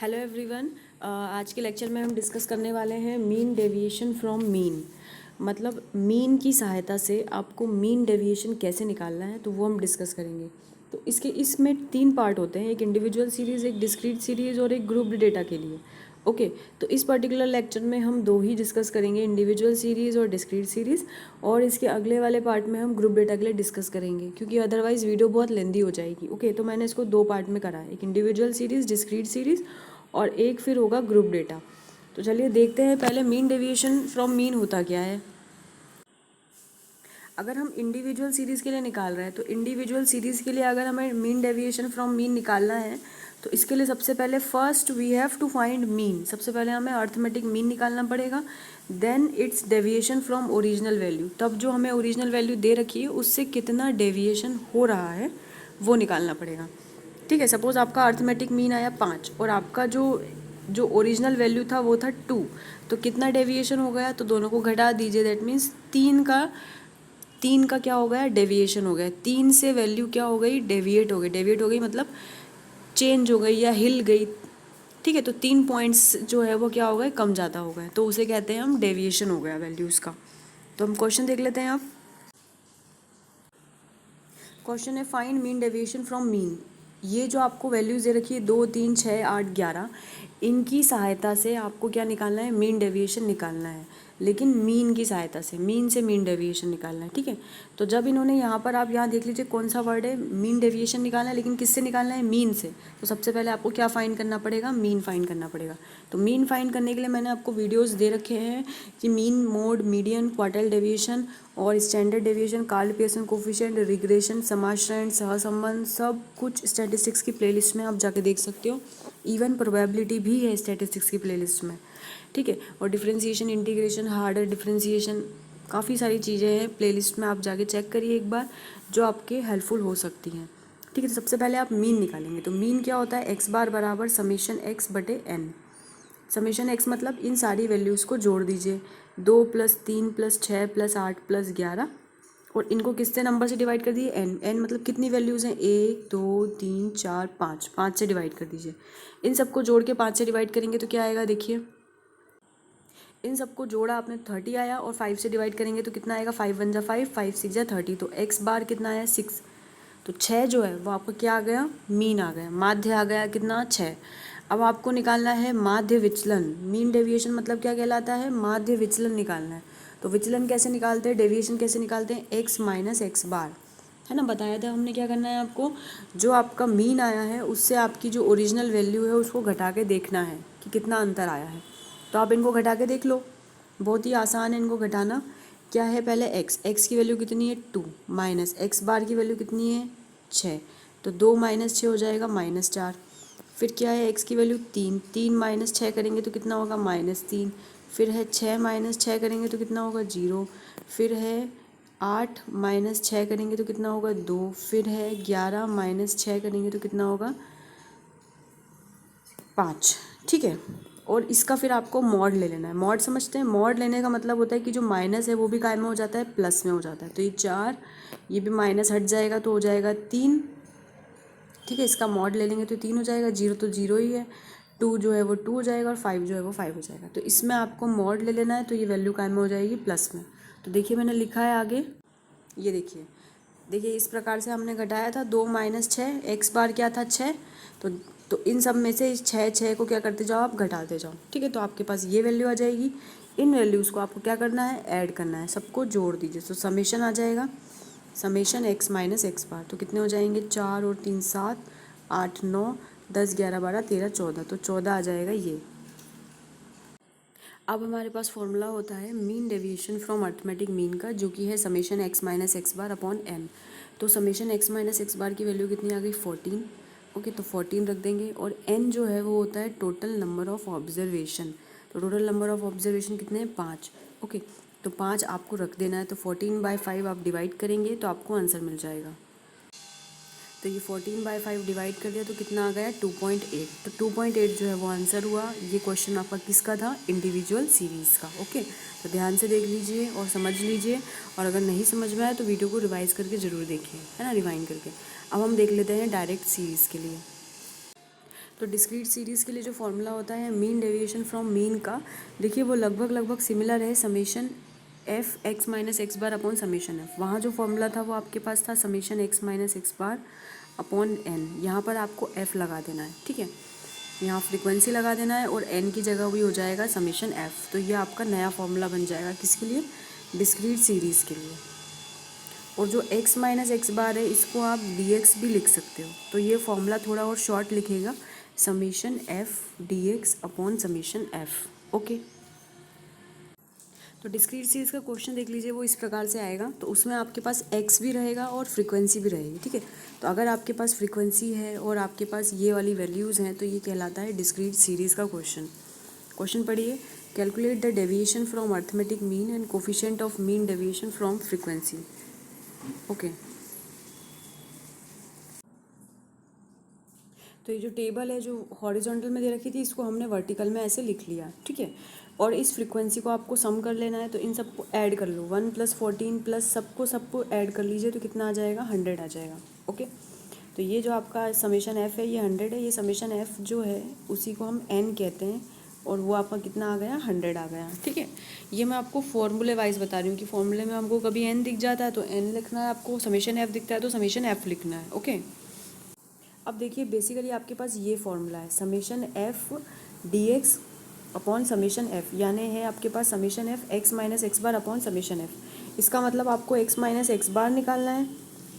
Hello everyone. आज के lecture में हम डिस्कस करने वाले हैं मीन डेविएशन फ्रॉम मीन। मतलब मीन की सहायता से आपको मीन डेविएशन कैसे निकालना है, तो वो हम डिस्कस करेंगे। तो इसमें 3 पार्ट होते हैं, एक इंडिविजुअल सीरीज़, एक डिस्क्रीट सीरीज़ और एक ग्रुप्ड डेटा के लिए। ओके तो इस पर्टिकुलर लेक्चर में हम 2 ही डिस्कस करेंगे, इंडिविजुअल सीरीज़ और डिस्क्रीट सीरीज़, और इसके अगले वाले पार्ट में हम ग्रुप डेटा के लिए डिस्कस करेंगे, क्योंकि अदरवाइज़ वीडियो बहुत लेंदी हो जाएगी। ओके तो मैंने इसको 2 पार्ट में करा है, एक इंडिविजुअल सीरीज़, डिस्क्रीट सीरीज़, और एक फिर होगा ग्रुप डेटा। तो चलिए देखते हैं पहले मीन डेविएशन फ्रॉम मीन होता क्या है। अगर हम इंडिविजुअल सीरीज़ के लिए निकाल रहे हैं, तो इंडिविजुअल सीरीज़ के लिए अगर हमें मीन डेविएशन फ्रॉम मीन निकालना है, तो इसके लिए सबसे पहले first we have to find mean. सबसे पहले हमें अर्थमेटिक मीन निकालना पड़ेगा, then its deviation from original value. तब जो हमें ओरिजिनल वैल्यू दे रखी है उससे कितना डेविएशन हो रहा है वो निकालना पड़ेगा। ठीक है, सपोज आपका अर्थमेटिक मीन आया 5 और आपका जो ओरिजिनल वैल्यू था वो था 2, तो कितना डेविएशन हो गया, तो दोनों को घटा दीजिए। दैट मीन्स 3 का क्या हो गया, डेविएशन हो गया। 3 से वैल्यू क्या हो गई, डेविएट हो गई। डेविएट हो गई मतलब चेंज हो गई या हिल गई। ठीक है, तो 3 पॉइंट्स जो है वो क्या हो गए, कम ज़्यादा हो गए, तो उसे कहते हैं हम डेविएशन हो गया वैल्यूज़ का। तो हम क्वेश्चन देख लेते हैं। आप क्वेश्चन है find mean deviation from mean. ये जो आपको वैल्यूज़ दे रखी है 2, 3, 6, 8, 11, इनकी सहायता से आपको क्या निकालना है, मीन डेविएशन निकालना है, लेकिन मीन की सहायता से, मीन से मीन डेविएशन निकालना है। ठीक है, तो जब इन्होंने यहाँ पर, आप यहाँ देख लीजिए कौन सा वर्ड है, मीन डेविएशन निकालना है, लेकिन किससे निकालना है, मीन से। तो सबसे पहले आपको क्या फाइंड करना पड़ेगा, मीन फाइंड करना पड़ेगा। तो मीन फाइंड करने के लिए मैंने आपको वीडियोज़ दे रखे हैं कि mean, mode, median, quartile deviation और standard deviation, Karl Pearson coefficient, regression, समाश्रयण, सहसंबंध, सब कुछ स्टैटिस्टिक्स की प्लेलिस्ट में आप जाके देख सकते हो। इवन प्रोबेबिलिटी भी है स्टैटिस्टिक्स की प्लेलिस्ट में। ठीक है, और डिफरेंशिएशन, इंटीग्रेशन, हार्डर डिफरेंशिएशन, काफ़ी सारी चीज़ें हैं प्लेलिस्ट में, आप जाके चेक करिए एक बार, जो आपके हेल्पफुल हो सकती हैं। ठीक है, तो सबसे पहले आप मीन निकालेंगे। तो मीन क्या होता है, एक्स बार बराबर समेशन एक्स बटे एन। समेशन एक्स मतलब इन सारी वैल्यूज़ को जोड़ दीजिए, 2 + 3 + 6 + 8 + 11, और इनको किससे नंबर से डिवाइड कर दिए, एन। एन मतलब कितनी वैल्यूज़ हैं, 1, 2, 3, 4, 5, 5 से डिवाइड कर दीजिए। इन सबको जोड़ के 5 से डिवाइड करेंगे तो क्या आएगा, देखिए इन सबको जोड़ा आपने 30 आया, और 5 से डिवाइड करेंगे तो कितना आएगा, 5 × 1 = 5, 5 × 6 = 30। तो एक्स बार कितना आया, 6। तो 6 जो है वो आपका क्या आ गया, मीन आ गया, माध्य आ गया, कितना, 6। अब आपको निकालना है माध्य विचलन। मीन डेविएशन मतलब क्या कहलाता है, माध्य विचलन निकालना है। तो विचलन कैसे निकालते हैं, डेविएशन कैसे निकालते हैं, एक्स माइनस एक्स बार, है ना, बताया था हमने। क्या करना है आपको, जो आपका मीन आया है उससे आपकी जो ओरिजिनल वैल्यू है उसको घटा के देखना है कि कितना अंतर आया है। तो आप इनको घटा के देख लो, बहुत ही आसान है इनको घटाना। क्या है, पहले एक्स की वैल्यू कितनी है, 2, माइनस एक्स बार की वैल्यू कितनी है, 6। तो 2 - 6 हो जाएगा -4। फिर क्या है, एक्स की वैल्यू 3, 3 - 6 करेंगे तो कितना होगा, -3। फिर है 6 - 6 करेंगे तो कितना होगा, 0। फिर है 8 - 6 करेंगे तो कितना होगा, 2। फिर है 11 - 6 करेंगे तो कितना होगा, 5। ठीक है, और इसका फिर आपको मॉड ले लेना है। मॉड समझते हैं, मॉड लेने का मतलब होता है कि जो माइनस है वो भी काय में हो जाता है, प्लस में हो जाता है। तो ये 4, ये भी माइनस हट जाएगा तो हो जाएगा 3। ठीक है, इसका मॉड ले लेंगे तो 3 हो जाएगा, 0 तो 0 ही है, 2 जो है वो 2 हो जाएगा, और 5 जो है वो 5 हो जाएगा। तो इसमें आपको मॉड ले लेना है, तो ये वैल्यू काय में हो जाएगी, प्लस में। तो देखिए मैंने लिखा है आगे, ये देखिए देखिए इस प्रकार से हमने घटाया था, 2 - 6, एक्स बार क्या था, 6। तो इन सब में से इस 6 को क्या करते जाओ, आप घटाते जाओ। ठीक है, तो आपके पास ये वैल्यू आ जाएगी। इन वैल्यूज़ को आपको क्या करना है, ऐड करना है, सबको जोड़ दीजिए। तो समेशन आ जाएगा, समेशन एक्स माइनस एक्स बार। तो कितने हो जाएंगे, 4 और 3 7, 8 9, 10 11 12 13 14। तो 14 आ जाएगा ये। अब हमारे पास फॉर्मूला होता है mean deviation from arithmetic mean का, जो कि है summation x minus x bar upon n. तो summation x minus x bar की वैल्यू कितनी आ गई, 14। ओके, तो 14 रख देंगे, और एन जो है वो होता है टोटल नंबर ऑफ ऑब्जर्वेशन। तो टोटल नंबर ऑफ ऑब्जर्वेशन कितने हैं, 5। ओके, तो 5 आपको रख देना है। तो 14/5 आप डिवाइड करेंगे तो आपको आंसर मिल जाएगा। तो ये 14/5 डिवाइड कर दिया तो कितना आ गया, 2.8। तो 2.8 जो है वो आंसर हुआ। ये क्वेश्चन आपका किसका था, इंडिविजुअल सीरीज़ का। ओके, तो ध्यान से देख लीजिए और समझ लीजिए, और अगर नहीं समझ में आए तो वीडियो को रिवाइज करके ज़रूर देखिए, है ना, रिवाइंड करके। अब हम देख लेते हैं डायरेक्ट सीरीज़ के लिए। तो डिस्क्रीट सीरीज़ के लिए जो फॉर्मूला होता है मीन डेविएशन फ्रॉम मीन का, देखिए वो लगभग सिमिलर है summation f x minus x bar upon summation f. वहाँ जो फॉर्मूला था वो आपके पास था summation x minus x bar upon n. यहाँ पर आपको एफ लगा देना है, ठीक है, यहाँ फ्रीक्वेंसी लगा देना है और एन की जगह भी हो जाएगा समेशन एफ। तो ये आपका नया फॉर्मूला बन जाएगा किसके लिए, डिस्क्रीट सीरीज़ के लिए। और जो x माइनस एक्स बार है इसको आप dx भी लिख सकते हो। तो ये फॉर्मूला थोड़ा और शॉर्ट लिखेगा, summation F dx upon summation F. Okay, तो डिस्क्रीट सीरीज़ का क्वेश्चन देख लीजिए, वो इस प्रकार से आएगा। तो उसमें आपके पास x भी रहेगा और फ्रीक्वेंसी भी रहेगी, ठीक है। तो अगर आपके पास फ्रीक्वेंसी है और आपके पास ये वाली वैल्यूज़ हैं तो ये कहलाता है डिस्क्रीट सीरीज़ का क्वेश्चन। क्वेश्चन पढ़िए, calculate the deviation from arithmetic mean and coefficient of mean deviation from frequency. Okay, तो ये जो टेबल है जो हॉरिजॉन्टल में दे रखी थी इसको हमने वर्टिकल में ऐसे लिख लिया, ठीक है। और इस फ्रीक्वेंसी को आपको सम कर लेना है, तो इन सबको ऐड कर लो, 1 + 14 प्लस सबको ऐड कर लीजिए तो कितना आ जाएगा, 100 आ जाएगा। ओके, तो ये जो आपका समेशन एफ है ये 100 है। ये समेशन एफ जो है उसी को हम एन कहते हैं और वो आपका कितना आ गया, 100 आ गया, ठीक है। ये मैं आपको फॉर्मूले वाइज बता रही हूँ कि फॉर्मूले में हमको कभी एन दिख जाता है तो एन लिखना है, आपको समेशन एफ दिखता है तो समेशन एफ लिखना है। ओके, अब देखिए बेसिकली आपके पास ये फॉर्मूला है summation f d x upon summation f, यानी है आपके पास summation f x minus x bar upon summation f. इसका मतलब आपको एक्स माइनस एक्स बार निकालना है,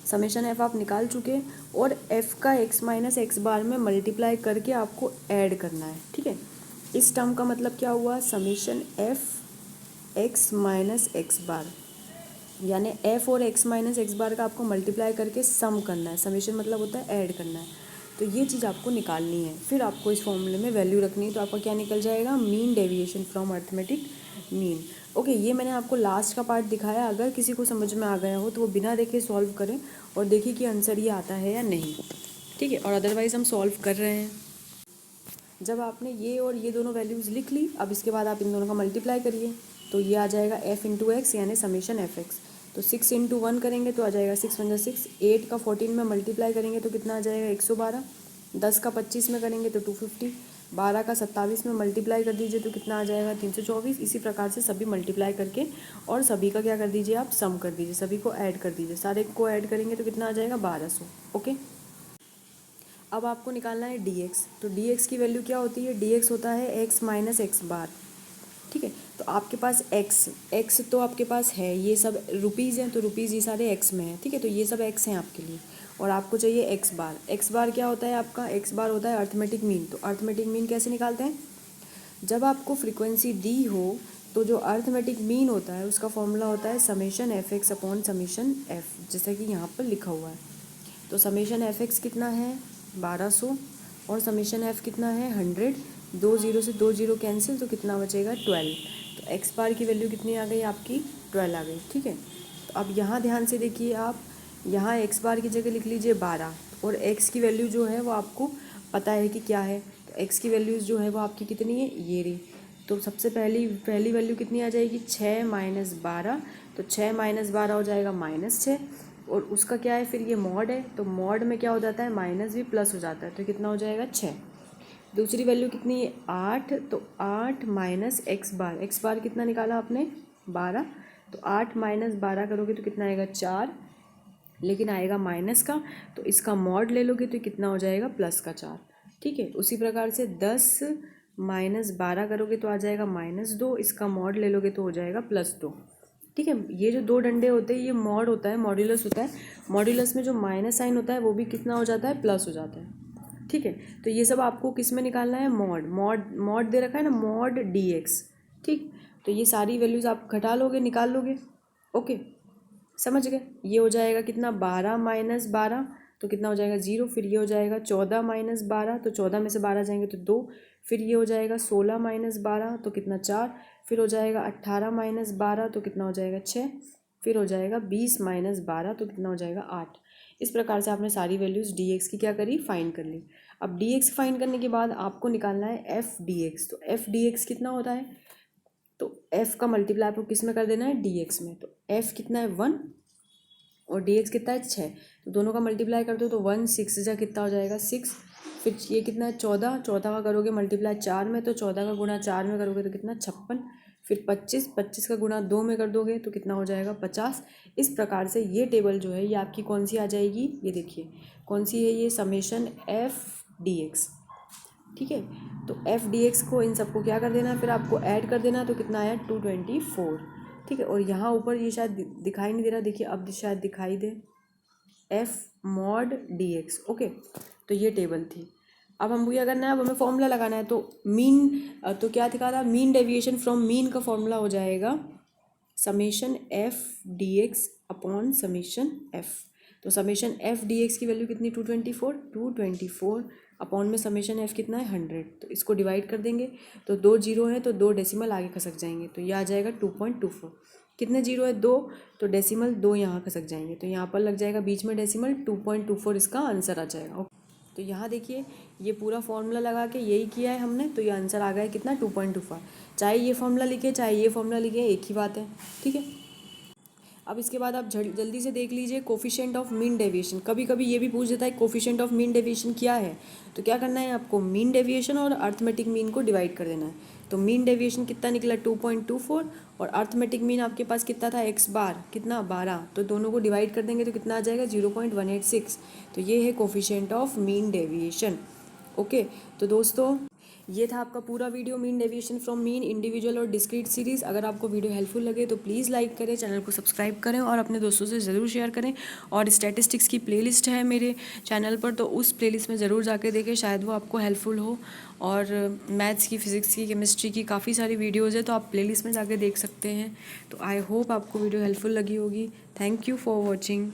समेशन एफ आप निकाल चुके, और एफ का एक्स माइनस एक्स बार में मल्टीप्लाई करके आपको ऐड करना है, ठीक है। इस टर्म का मतलब क्या हुआ, summation f x minus x bar, यानी एफ और एक्स माइनस एक्स बार का आपको मल्टीप्लाई करके सम करना है। समेशन मतलब होता है ऐड करना है, तो ये चीज़ आपको निकालनी है। फिर आपको इस फॉर्मूले में वैल्यू रखनी है, तो आपका क्या निकल जाएगा, mean deviation from arithmetic mean. Okay, ये मैंने आपको लास्ट का पार्ट दिखाया, अगर किसी को समझ में आ गया हो तो वो बिना देखे सॉल्व करें और देखिए कि आंसर ये आता है या नहीं, ठीक है। और अदरवाइज़ हम सॉल्व कर रहे हैं। जब आपने ये और ये दोनों वैल्यूज़ लिख ली, अब इसके बाद आप इन दोनों का मल्टीप्लाई करिए, तो ये आ जाएगा एफ इंटू एक्स यानी समेशन एफ एक्स। तो 6 इंटू 1 करेंगे तो आ जाएगा 6 × 6, 8 का 14 में मल्टीप्लाई करेंगे तो कितना आ जाएगा 112, 10 का 25 में करेंगे तो 250, 12 का 27 में मल्टीप्लाई कर दीजिए तो कितना आ जाएगा 324। इसी प्रकार से सभी मल्टीप्लाई करके और सभी का क्या कर दीजिए, आप सम कर दीजिए, सभी को ऐड कर दीजिए, सारे को ऐड करेंगे तो कितना आ जाएगा 1200। ओके, अब आपको निकालना है dx। तो dx की वैल्यू क्या होती है, dx होता है x माइनस एक्स बार, ठीक है। तो आपके पास x तो आपके पास है, ये सब रुपीज़ हैं तो रुपीज़ ये सारे x में है, ठीक है। तो ये सब x हैं आपके लिए, और आपको चाहिए x बार क्या होता है आपका, x बार होता है अर्थमेटिक मीन। तो अर्थमेटिक मीन कैसे निकालते हैं, जब आपको फ्रीक्वेंसी दी हो तो जो अर्थमेटिक मीन होता है उसका फॉर्मूला होता है summation f x upon summation F, जैसा कि यहाँ पर लिखा हुआ है। तो समेशन एफ एक्स कितना है 1200 और समेशन एफ कितना है 100, 2 0 से 2 0 कैंसिल तो कितना बचेगा 12। तो एक्स बार की वैल्यू कितनी आ गई आपकी 12 आ गई, ठीक है। तो अब यहाँ ध्यान से देखिए, आप यहाँ एक्स बार की जगह लिख लीजिए 12 और एक्स की वैल्यू जो है वो आपको पता है कि क्या है। तो एक्स की वैल्यूज़ जो है वो आपकी कितनी है, ये रही। तो सबसे पहली वैल्यू कितनी आ जाएगी 6 माइनस 12, तो 6 माइनस 12 हो जाएगा -6, और उसका क्या है फिर ये मॉड है, तो मॉड में क्या हो जाता है माइनस भी प्लस हो जाता है, तो कितना हो जाएगा 6। दूसरी वैल्यू कितनी है 8, तो 8 माइनस एक्स बार कितना निकाला आपने 12, तो 8 माइनस 12 करोगे तो कितना आएगा 4, लेकिन आएगा माइनस का, तो इसका मॉड ले लोगे तो कितना हो जाएगा +4, ठीक है। उसी प्रकार से 10 माइनस 12 करोगे तो आ जाएगा -2, इसका मॉड ले लोगे तो हो जाएगा +2, ठीक है। ये जो दो डंडे होते हैं ये मॉड होता है, मॉड्यूलस होता है। मॉड्यूलस में जो माइनस साइन होता है वो भी कितना हो जाता है, प्लस हो जाता है, ठीक है। तो ये सब आपको किस में निकालना है, मॉड दे रखा है ना, मॉड dx, ठीक। तो ये सारी वैल्यूज़ आप घटा लोगे, निकाल लोगे। ओके, समझ गए। ये हो जाएगा कितना 12 माइनस 12 तो कितना हो जाएगा 0, फिर ये हो जाएगा 14 माइनस 12 तो 14 में से 12 जाएंगे तो 2, फिर ये हो जाएगा 16 माइनस 12 तो कितना 4, फिर हो जाएगा 18 माइनस 12 तो कितना हो जाएगा 6, फिर हो जाएगा 20 माइनस 12 तो कितना हो जाएगा 8। इस प्रकार से आपने सारी वैल्यूज़ dx की क्या करी, फाइंड कर ली। अब dx फाइंड करने के बाद आपको निकालना है f dx। तो f dx कितना होता है, तो f का मल्टीप्लाई आपको किस में कर देना है, dx में। तो f कितना है 1 और dx कितना है 6, तो दोनों का मल्टीप्लाई कर दो तो 1 6 जा कितना हो जाएगा 6, फिर ये कितना है 14, 14 का करोगे मल्टीप्लाई 4 में तो 14 का गुणा 4 में करोगे तो कितना 56। फिर 25, 25 का गुणा 2 में कर दोगे तो कितना हो जाएगा 50। इस प्रकार से ये टेबल जो है ये आपकी कौन सी आ जाएगी, ये देखिए कौन सी है, ये समेशन एफ डी एक्स। ठीक है, तो एफ डी एक्स को इन सबको क्या कर देना है, फिर आपको ऐड कर देना, तो कितना आया 224। ठीक है, और यहाँ ऊपर ये शायद दिखाई नहीं दे रहा, देखिए अब शायद दिखाई दे, f mod d x. Okay, तो ये टेबल थी। अब हमको क्या करना है, अब हमें फॉर्मूला लगाना है। तो मीन, तो क्या दिखा था, मीन डेविएशन फ्रॉम मीन का फॉर्मूला हो जाएगा summation f d x upon summation F. तो समेशन एफ डी एक्स की वैल्यू कितनी 224 अपॉन में समेशन एफ कितना है 100। तो इसको डिवाइड कर देंगे, तो 2 जीरो है तो 2 डेसिमल आगे खसक जाएंगे, तो ये आ जाएगा 2.24। कितने जीरो है 2, तो डेसिमल 2 यहाँ खसक जाएंगे, तो यहाँ पर लग जाएगा बीच में डेसिमल 2.24 इसका आंसर आ जाएगा। तो यहाँ देखिए ये पूरा फॉर्मूला लगा के यही किया है हमने, तो ये आंसर आ गया है कितना 2.25। चाहे ये फॉर्मूला लिखे चाहे ये फॉर्मूला लिखे एक ही बात है। ठीक है, अब इसके बाद आप जल्दी से देख लीजिए कोफिशिएंट ऑफ मीन डेविएशन। कभी कभी ये भी पूछ देता है कोफिशिएंट ऑफ मीन डेविएशन क्या है, तो क्या करना है आपको, मीन डेविएशन और अर्थमेटिक मीन को डिवाइड कर देना है। तो मीन डेविएशन कितना निकला 2.24 और अर्थमेटिक मीन आपके पास कितना था x बार कितना 12, तो दोनों को डिवाइड कर देंगे तो कितना आ जाएगा 0.186। तो ये है coefficient of mean deviation. Okay, तो दोस्तों ये था आपका पूरा video mean deviation from mean, individual और डिस्क्रीट सीरीज़। अगर आपको वीडियो हेल्पफुल लगे तो प्लीज़ लाइक करें, चैनल को सब्सक्राइब करें और अपने दोस्तों से ज़रूर शेयर करें। और स्टैटिस्टिक्स की प्लेलिस्ट है मेरे चैनल पर, तो उस प्लेलिस्ट में ज़रूर जाके देखें, शायद वो आपको हेल्पफुल हो। और मैथ्स की, फिज़िक्स की, केमिस्ट्री की काफ़ी सारी वीडियोज़ है, तो आप प्लेलिस्ट में जाके देख सकते हैं। तो आई होप आपको वीडियो हेल्पफुल लगी होगी। Thank you for watching.